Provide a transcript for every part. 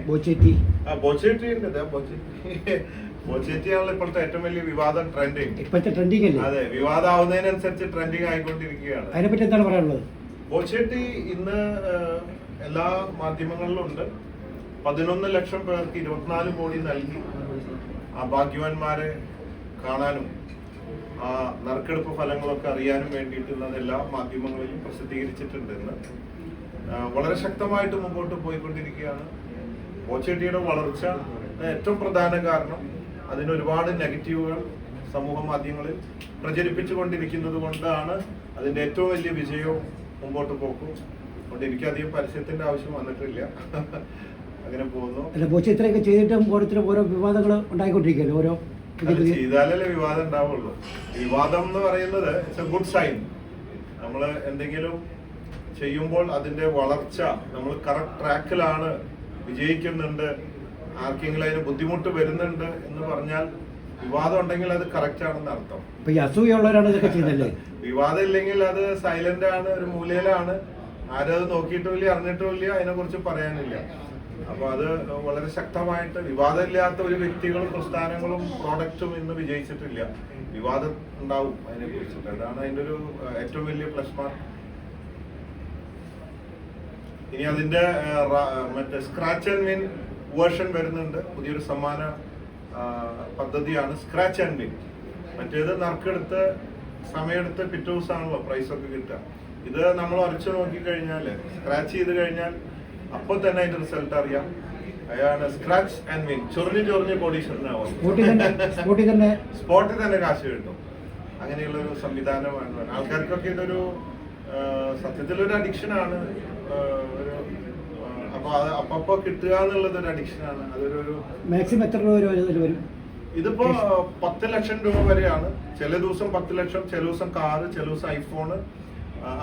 ബോച്ചേറ്റിയാണല്ലോ ഇപ്പോഴത്തെ ഏറ്റവും വലിയ വിവാദം ട്രെൻഡിങ്. അതെ, വിവാദമാവുന്നതിനനുസരിച്ച് ട്രെൻഡിങ് ആയിക്കൊണ്ടിരിക്കുകയാണ്. അതിനെപ്പറ്റി എന്താണ് പറയാനുള്ളത്? ബോച്ചേറ്റി ഇന്ന് എല്ലാ മാധ്യമങ്ങളിലും ഉണ്ട്. 11 ലക്ഷം പേർക്ക് 24 കോടി നൽകി ആ ഭാഗ്യവാന്മാരെ കാണാനും ആ നറുക്കെടുപ്പ് ഫലങ്ങളൊക്കെ അറിയാനും വേണ്ടിയിട്ടുള്ളത് എല്ലാ മാധ്യമങ്ങളിലും പ്രസിദ്ധീകരിച്ചിട്ടുണ്ടെന്ന് വളരെ ശക്തമായിട്ട് മുമ്പോട്ട് പോയിക്കൊണ്ടിരിക്കുകയാണ്. ബോച്ചേട്ടിയുടെ വളർച്ച ഏറ്റവും പ്രധാന കാരണം അതിനൊരുപാട് നെഗറ്റീവുകൾ സമൂഹ മാധ്യമങ്ങളിൽ പ്രചരിപ്പിച്ചു കൊണ്ടിരിക്കുന്നത് കൊണ്ടാണ് അതിന്റെ ഏറ്റവും വലിയ വിജയവും മുമ്പോട്ട് പോക്കും. അതുകൊണ്ട് എനിക്കധികം പരസ്യത്തിന്റെ ആവശ്യം വന്നിട്ടില്ല. അങ്ങനെ പോകുന്നു. ഇത്രയൊക്കെ ചെയ്തിട്ടും ഓരോരുത്തരും ഓരോ വിവാദങ്ങൾ ഉണ്ടായിക്കൊണ്ടിരിക്കുകയല്ലോ. ഓരോ ചെയ്താലല്ലേ വിവാദം ഉണ്ടാവുള്ളൂ. വിവാദം എന്ന് പറയുന്നത് ഇറ്റ്സ് എ ഗുഡ് സൈൻ. നമ്മൾ എന്തെങ്കിലും ചെയ്യുമ്പോൾ അതിന്റെ വളർച്ച നമ്മൾ കറക്റ്റ് ട്രാക്കിലാണ്, വിജയിക്കുന്നുണ്ട്, ആർക്കെങ്കിലും അതിന് ബുദ്ധിമുട്ട് വരുന്നുണ്ട് എന്ന് പറഞ്ഞാൽ വിവാദം ഉണ്ടെങ്കിൽ അത് കറക്റ്റ് ആണെന്ന് അർത്ഥം. വിവാദം ഇല്ലെങ്കിൽ അത് സൈലന്റ് ആണ്, ഒരു മൂലയിലാണ്, ആരും അത് നോക്കിയിട്ടുമില്ല, അറിഞ്ഞിട്ടുമില്ല, അതിനെ കുറിച്ച് പറയാനില്ല. അപ്പൊ അത് വളരെ ശക്തമായിട്ട് വിവാദമില്ലാത്ത ഒരു വ്യക്തികളും പ്രസ്ഥാനങ്ങളും പ്രോഡക്റ്റും ഇന്ന് വിജയിച്ചിട്ടില്ല. വിവാദം ഉണ്ടാവും അതിനെ കുറിച്ചിട്ട്. അതാണ് അതിന്റെ ഒരു ഏറ്റവും വലിയ പ്ലസ് മാർക്ക്. ഇനി അതിന്റെ മറ്റേ സ്ക്രാച്ച് ആൻഡ് വിൻ വേർഷൻ വരുന്നുണ്ട്. പുതിയൊരു സമ്മാന പദ്ധതിയാണ് സ്ക്രാച്ച് ആൻഡ് വിൻ. മറ്റേത് നറുക്കെടുത്ത് സമയമെടുത്ത് പിറ്റേ ദിവസമാണല്ലോ പ്രൈസ് ഒക്കെ കിട്ടുക. ഇത് നമ്മൾ ഉറച്ചു നോക്കിക്കഴിഞ്ഞാല് സ്ക്രാച്ച് ചെയ്ത് കഴിഞ്ഞാൽ അപ്പോൾ തന്നെ അതിന്റെ റിസൾട്ട് അറിയാം. അയാള് സ്ക്രാച്ച് ആൻഡ് വിൻ, ചൊറിഞ്ഞ് കോടീശ്വരനാവും, സ്പോട്ടിൽ തന്നെ കാശ് കിട്ടും. അങ്ങനെയുള്ള ഒരു സംവിധാനമാണ്. ആൾക്കാർക്കൊക്കെ ഇതൊരു സത്യത്തിലൊരു അഡിക്ഷനാണ്. അപ്പൊ അത് അപ്പപ്പോ കിട്ടുക എന്നുള്ളത് ഒരു അഡിക്ഷനാണ്. അതൊരു മാക്സിമം എത്ര രൂപ വരും? ഇതിപ്പോ 10 ലക്ഷം രൂപ വരെയാണ്. ചില ദിവസം 10 ലക്ഷം, ചില ദിവസം കാറ്, ചില ദിവസം ഐഫോണ്,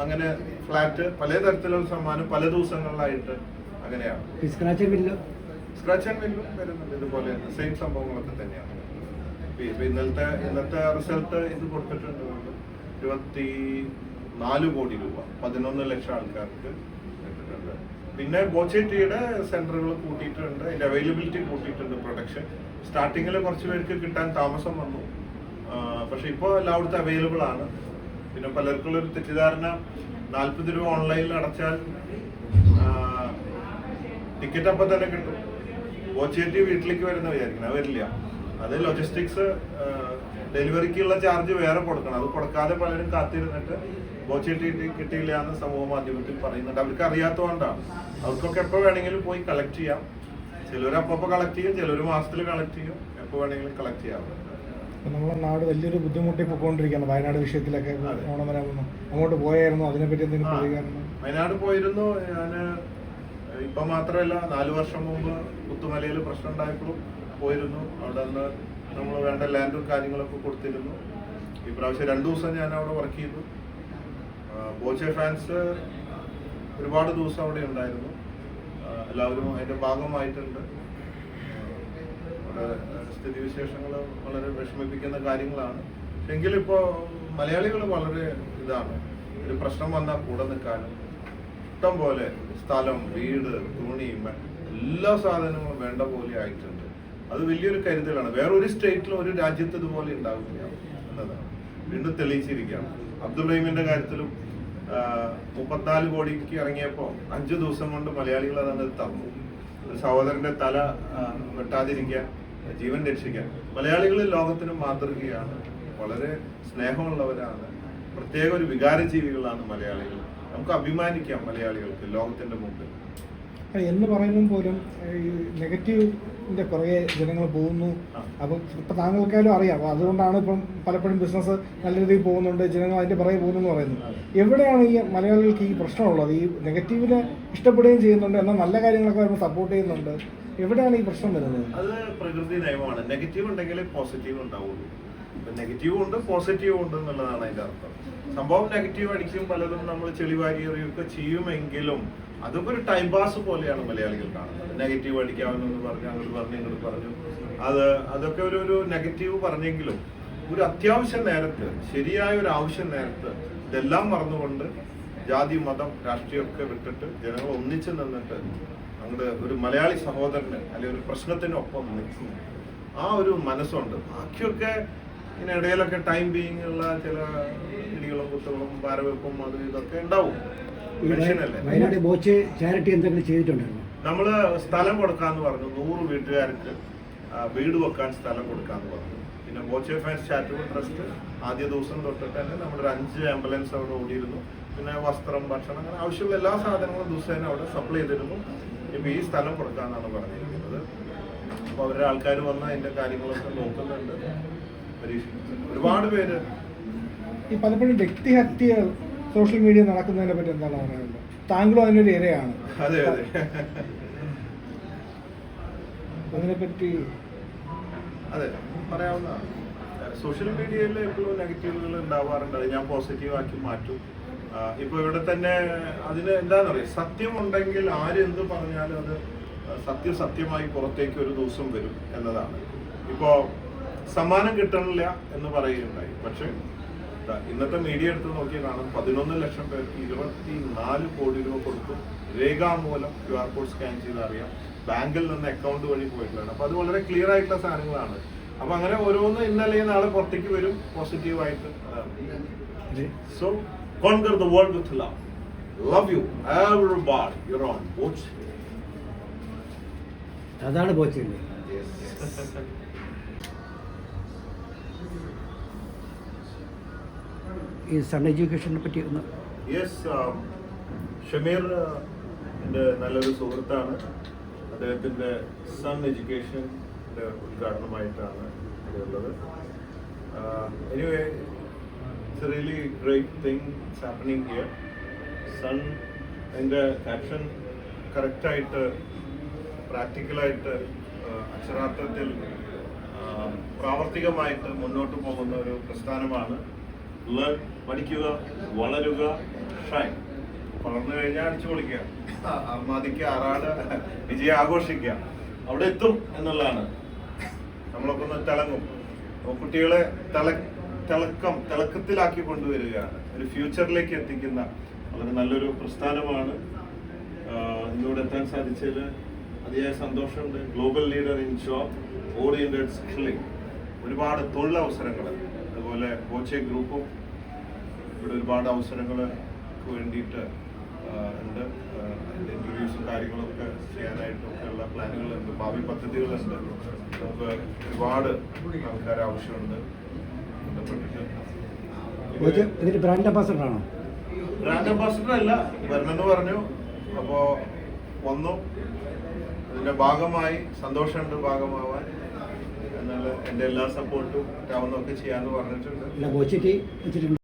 അങ്ങനെ ഫ്ലാറ്റ്, പല തരത്തിലുള്ള സമ്മാനം പല ദിവസങ്ങളിലായിട്ട് അങ്ങനെയാണ്. സ്ക്രാച്ച് ആൻഡ് വില്ലും വരുന്നുണ്ട്. ഇതുപോലെ സെയിം സംഭവങ്ങളൊക്കെ തന്നെയാണ്. ഇന്നത്തെ റിസൾട്ട് ഇത് കൊടുത്തിട്ടുണ്ട്. 24 കോടി രൂപ 11 ലക്ഷം ആൾക്കാർക്ക് കിട്ടിയിട്ടുണ്ട്. പിന്നെ ബോച്ചേറ്റിയുടെ സെന്ററുകൾ കൂട്ടിയിട്ടുണ്ട്, അതിന്റെ അവൈലബിലിറ്റി കൂട്ടിയിട്ടുണ്ട്. പ്രൊഡക്ഷൻ സ്റ്റാർട്ടിങ്ങിൽ കുറച്ച് പേർക്ക് കിട്ടാൻ താമസം വന്നു, പക്ഷെ ഇപ്പോൾ എല്ലായിടത്തും അവൈലബിൾ ആണ്. പിന്നെ പലർക്കുള്ള ഒരു തെറ്റിദ്ധാരണ 40 രൂപ ഓൺലൈനിൽ അടച്ചാൽ ടിക്കറ്റ് അപ്പം തന്നെ കിട്ടും. ബോച്ചേറ്റി വീട്ടിലേക്ക് വരുന്ന വിചാരിക്കണം, വരില്ല. അത് ലോജിസ്റ്റിക്സ്, ഡെലിവറിക്കുള്ള ചാർജ് വേറെ കൊടുക്കണം. അത് കൊടുക്കാതെ പലരും കാത്തിരുന്നിട്ട് ബോച്ചേറ്റി കിട്ടിയില്ല എന്ന് സമൂഹ മാധ്യമത്തിൽ പറയുന്നുണ്ട്. അവർക്ക് അറിയാത്തതുകൊണ്ടാണ്. അവർക്കൊക്കെ എപ്പോൾ വേണമെങ്കിലും പോയി കളക്ട് ചെയ്യാം. ചിലർ അപ്പൊ കളക്ട് ചെയ്യും, ചിലർ മാസത്തിൽ കളക്ട് ചെയ്യും, എപ്പോൾ വേണമെങ്കിലും കളക്ട് ചെയ്യാം. നമ്മുടെ നാട് വലിയൊരു ബുദ്ധിമുട്ടി പോയിക്കൊണ്ടിരിക്കുകയാണ്. വയനാട് വിഷയത്തിലൊക്കെ ഓണം വരാമെന്ന് അങ്ങോട്ട് പോയായിരുന്നു, അതിനെപ്പറ്റി എന്തെങ്കിലും പ്രതികരണം? വയനാട് പോയിരുന്നു ഞാൻ. ഇപ്പൊ മാത്രമല്ല, 4 വർഷം മുമ്പ് പുത്തുമലയിൽ പ്രശ്നം ഉണ്ടായപ്പോഴും പോയിരുന്നു. അവിടെ നിന്ന് നമ്മൾ വേണ്ട ലാൻഡും കാര്യങ്ങളൊക്കെ കൊടുത്തിരുന്നു. ഈ പ്രാവശ്യം 2 ദിവസം ഞാൻ അവിടെ വർക്ക് ചെയ്തു. ബോച്ചെ ഫാൻസ് ഒരുപാട് ദിവസം അവിടെ ഉണ്ടായിരുന്നു. എല്ലാവരും അതിന്റെ ഭാഗമായിട്ടുണ്ട്. സ്ഥിതിവിശേഷങ്ങൾ വളരെ വിഷമിപ്പിക്കുന്ന കാര്യങ്ങളാണ്. എങ്കിലും ഇപ്പോൾ മലയാളികൾ വളരെ ഇതാണ്. ഒരു പ്രശ്നം വന്നാൽ കൂടെ നിൽക്കാനും, ഇഷ്ടം പോലെ സ്ഥലം, വീട്, തുണി, എല്ലാ സാധനങ്ങളും വേണ്ട പോലെ ആയിട്ടുണ്ട്. അത് വലിയൊരു കരുതലാണ്. വേറൊരു സ്റ്റേറ്റിലും ഒരു രാജ്യത്ത് ഇതുപോലെ ഉണ്ടാവില്ല എന്നതാണ് വീണ്ടും തെളിയിച്ചിരിക്കുകയാണ്. അബ്ദുൾ റഹീമിന്റെ കാര്യത്തിലും 34 കോടിക്ക് ഇറങ്ങിയപ്പോൾ 5 ദിവസം കൊണ്ട് മലയാളികൾ അതങ്ങ് തന്നു. ഒരു സഹോദരന്റെ തല വെട്ടാതിരിക്കാൻ, ജീവൻ രക്ഷിക്കാൻ മലയാളികൾ ലോകത്തിന് മാതൃകയാണ്. വളരെ സ്നേഹമുള്ളവരാണ്. പ്രത്യേക ഒരു വികാരജീവികളാണ് മലയാളികൾ. നമുക്ക് അഭിമാനിക്കാം മലയാളികൾക്ക് ലോകത്തിന്റെ മുമ്പിൽ. എന്ന് പറയുമ്പോൾ പോലും ഈ നെഗറ്റീവിന്റെ പുറകെ ജനങ്ങൾ പോകുന്നു. അപ്പം ഇപ്പം താങ്കൾക്കായാലും അറിയാം. അപ്പോൾ അതുകൊണ്ടാണ് ഇപ്പം പലപ്പോഴും ബിസിനസ് നല്ല രീതിയിൽ പോകുന്നുണ്ട്, ജനങ്ങൾ അതിന്റെ പുറകെ പോകുന്നു എന്ന് പറയുന്നത്. എവിടെയാണ് ഈ മലയാളികൾക്ക് ഈ പ്രശ്നമുള്ളത്? ഈ നെഗറ്റീവിനെ ഇഷ്ടപ്പെടുകയും ചെയ്യുന്നുണ്ട്, എന്നാൽ നല്ല കാര്യങ്ങളൊക്കെ വരുമ്പോൾ സപ്പോർട്ട് ചെയ്യുന്നുണ്ട്. എവിടെയാണ് ഈ പ്രശ്നം വരുന്നത്? അത് പ്രകൃതി നിയമമാണ്. നെഗറ്റീവ് ഉണ്ടെങ്കിൽ പോസിറ്റീവ് ഉണ്ടാവുള്ളൂ. നെഗറ്റീവും ഉണ്ട്, പോസിറ്റീവും ഉണ്ട് എന്നുള്ളതാണ് അതിന്റെ അർത്ഥം. സംഭവം നെഗറ്റീവ് അടിക്കും, പലതും നമ്മൾ ചെളിവാരി എറിയൊക്കെ ചെയ്യുമെങ്കിലും അതൊക്കെ ഒരു ടൈം പാസ് പോലെയാണ് മലയാളികൾ കാണുന്നത്. നെഗറ്റീവ് അടിക്കാമെന്ന് പറഞ്ഞു, അങ്ങോട്ട് പറഞ്ഞു, ഇങ്ങോട്ട് പറഞ്ഞു. അതൊക്കെ ഒരു നെഗറ്റീവ് പറഞ്ഞെങ്കിലും ഒരു അത്യാവശ്യ നേരത്ത്, ശരിയായ ഒരു ആവശ്യം നേരത്ത് ഇതെല്ലാം മറന്നുകൊണ്ട് ജാതി, മതം, രാഷ്ട്രീയമൊക്കെ വിട്ടിട്ട് ജനങ്ങൾ ഒന്നിച്ചു നിന്നിട്ട് അങ്ങോട്ട് ഒരു മലയാളി സഹോദരന് അല്ലെങ്കിൽ ഒരു പ്രശ്നത്തിനൊപ്പം നിൽക്കും, ആ ഒരു മനസ്സുണ്ട്. ബാക്കിയൊക്കെ ഇങ്ങനെ ഇടയിലൊക്കെ ടൈം ബീയിങ് ഉള്ള ചില ഇടികളും കുത്തുകളും പാരവെപ്പും അത് ഇതൊക്കെ ഉണ്ടാവും. മനുഷ്യനല്ലേ. വയനാട് ബോച്ച് ചാരിറ്റി എന്തെങ്കിലും ചെയ്തിട്ടുണ്ടായിരുന്നു? നമ്മള് സ്ഥലം കൊടുക്കാന്ന് പറഞ്ഞു, 100 വീട്ടുകാർക്ക് വീട് വെക്കാൻ സ്ഥലം കൊടുക്കാന്ന് പറഞ്ഞു. പിന്നെ ബോച്ചെ ഫാൻസ് ചാരിറ്റബിൾ ട്രസ്റ്റ് ആദ്യ ദിവസം തൊട്ടിട്ട് തന്നെ നമ്മുടെ 5 ആംബുലൻസ് അവിടെ ഓടിയിരുന്നു. പിന്നെ വസ്ത്രം, ഭക്ഷണം, അങ്ങനെ ആവശ്യമുള്ള എല്ലാ സാധനങ്ങളും ദിവസേന അവിടെ സപ്ലൈ ചെയ്തിരുന്നു. ഇപ്പൊ ഈ സ്ഥലം കൊടുക്കാന്നാണ് പറഞ്ഞിരിക്കുന്നത്. അപ്പൊ അവരുടെ ആൾക്കാർ വന്ന് അതിന്റെ കാര്യങ്ങളൊക്കെ നോക്കുന്നുണ്ട്, പരീക്ഷിക്കുന്നുണ്ട്. ഒരുപാട് പേര് ഈ പലപ്പോഴും വ്യക്തിഹത്യ സോഷ്യൽ മീഡിയ നടക്കുന്നതിനെ പറ്റി എന്താണ് പറയുന്നത്? താങ്കളും അതിനൊരു ഇരയാണ്. അതെ അതെ അതിനെപ്പറ്റി അതെ പറയാവുന്നതാണ്. സോഷ്യൽ മീഡിയയിൽ എപ്പോഴും നെഗറ്റീവുകൾ ഉണ്ടാവാറുണ്ട്, അത് ഞാൻ പോസിറ്റീവ് ആക്കി മാറ്റും. ഇപ്പൊ ഇവിടെ തന്നെ അതിന് എന്താണെന്ന് അറിയാം, സത്യമുണ്ടെങ്കിൽ ആര് എന്ത് പറഞ്ഞാലും അത് സത്യമായി പുറത്തേക്ക് ഒരു ദിവസം വരും എന്നതാണ്. ഇപ്പോ സമ്മാനം കിട്ടണില്ല എന്ന് പറയുകയുണ്ടായി, പക്ഷെ ഇന്നത്തെ മീഡിയ എടുത്ത് നോക്കി കാണും 11 ലക്ഷം പേർക്ക് 24 കോടി രൂപ കൊടുത്തു. രേഖാമൂലം QR കോഡ് സ്കാൻ ചെയ്ത് അറിയാം, ബാങ്കിൽ നിന്ന് അക്കൗണ്ട് വഴി പോയിട്ടുള്ളതാണ്. അപ്പൊ അത് വളരെ ക്ലിയർ ആയിട്ടുള്ള സാധനങ്ങളാണ്. അപ്പൊ അങ്ങനെ ഓരോന്ന് ഇന്നലെ നാളെ പുറത്തേക്ക് വരും പോസിറ്റീവായിട്ട്. So conquer the world with love. Love you everybody. You're on boats. അതാണ് ബോച്ചല്ലേ. ഈ സൺ എഡ്യൂക്കേഷനെ പറ്റി ഒന്ന്. യെസ്, ഷമീർ എൻ്റെ നല്ലൊരു സുഹൃത്താണ്. അദ്ദേഹത്തിൻ്റെ സൺ എഡ്യൂക്കേഷൻ്റെ ഉദ്ഘാടനമായിട്ടാണ് ഇവിടെയുള്ളത്. Anyway, it's a really great thing that's happening here. Sun അതിൻ്റെ ക്യാപ്ഷൻ കറക്റ്റായിട്ട് പ്രാക്ടിക്കലായിട്ട് അക്ഷരാർത്ഥത്തിൽ പ്രാവർത്തികമായിട്ട് മുന്നോട്ട് പോകുന്ന ഒരു പ്രസ്ഥാനമാണ്. ലേൺ, പഠിക്കുക, വളരുക, ഷൈൻ. വളർന്നു കഴിഞ്ഞാൽ അടിച്ചു പൊളിക്കുക, ആർമാദിക്കുക, ആറാട്, വിജയം ആഘോഷിക്കുക, അവിടെ എത്തും എന്നുള്ളതാണ്. നമ്മളൊക്കെ ഒന്ന് തിളങ്ങും. കുട്ടികളെ തിളക്കത്തിലാക്കി കൊണ്ടുവരികയാണ്, ഒരു ഫ്യൂച്ചറിലേക്ക് എത്തിക്കുന്ന വളരെ നല്ലൊരു പ്രസ്ഥാനമാണ്. ഇന്നിവിടെ എത്താൻ സാധിച്ചതിൽ അതിയായ സന്തോഷമുണ്ട്. Global leader in job oriented skilling, ഒരുപാട് തൊഴിലവസരങ്ങൾ, അതുപോലെ ബോച്ചെ ഗ്രൂപ്പും ഇവിടെ ഒരുപാട് അവസരങ്ങൾക്ക് വേണ്ടിയിട്ട് ഉണ്ട്. അതിൻ്റെ ഇൻ്റർവ്യൂസും കാര്യങ്ങളൊക്കെ ചെയ്യാനായിട്ടൊക്കെയുള്ള പ്ലാനുകളുണ്ട്, ഭാവി പദ്ധതികളുണ്ട്. നമുക്ക് ഒരുപാട് ആൾക്കാർ ആവശ്യമുണ്ട്. ഇതിന്റെ ബ്രാൻഡ് അംബാസഡർ ആണോ? ബ്രാൻഡ് അംബാസഡർ അല്ല, വരണമെന്ന് പറഞ്ഞു. അപ്പോൾ വന്നു, അതിൻ്റെ ഭാഗമായി. സന്തോഷമുണ്ട് ഭാഗമാവാൻ. എന്നാൽ എൻ്റെ എല്ലാ സപ്പോർട്ടും ആവുന്നതൊക്കെ ചെയ്യാമെന്ന് പറഞ്ഞിട്ടുണ്ട്. ബോച്ചയ്ക്ക് വെച്ചിട്ടുണ്ട്.